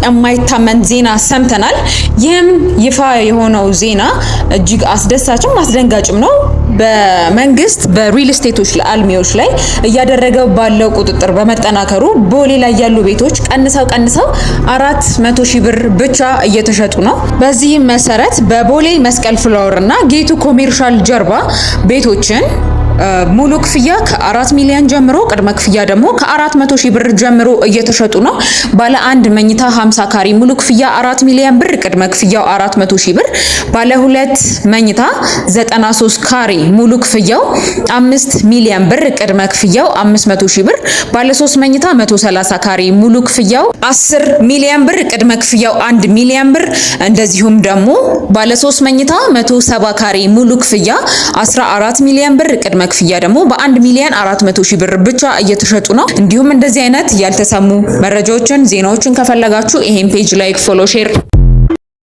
የማይታመን ዜና ሰምተናል። ይህም ይፋ የሆነው ዜና እጅግ አስደሳችም አስደንጋጭም ነው። በመንግስት በሪል ስቴቶች አልሚዎች ላይ እያደረገው ባለው ቁጥጥር በመጠናከሩ ቦሌ ላይ ያሉ ቤቶች ቀንሰው 400 ሺህ ብር ብቻ እየተሸጡ ነው። በዚህም መሰረት በቦሌ መስቀል ፍላወር እና ጌቱ ኮሜርሻል ጀርባ ቤቶችን ሙሉ ክፍያ ከ4 ሚሊዮን ጀምሮ ቅድመ ክፍያ ደግሞ ከ400 ሺህ ብር ጀምሮ እየተሸጡ ነው። ባለ አንድ መኝታ 50 ካሬ ሙሉ ክፍያ 4 ሚሊዮን ብር ቅድመ ክፍያው 400 ሺህ ብር፣ ባለ ሁለት መኝታ 93 ካሬ ሙሉ ክፍያው 5 ሚሊዮን ብር ቅድመ ክፍያው 500 ሺህ ብር፣ ባለ 3 መኝታ 130 ካሬ ሙሉ ክፍያው 10 ሚሊዮን ብር ቅድመ ክፍያው 1 ሚሊዮን ብር፣ እንደዚሁም ደግሞ ባለ 3 መኝታ 170 ካሬ ሙሉ ክፍያ 14 ሚሊዮን ብር ቅድመ ክፍያ ደግሞ በ1 ሚሊዮን 400 ሺህ ብር ብቻ እየተሸጡ ነው። እንዲሁም እንደዚህ አይነት ያልተሰሙ መረጃዎችን ዜናዎችን ከፈለጋችሁ ይሄን ፔጅ ላይክ፣ ፎሎ፣ ሼር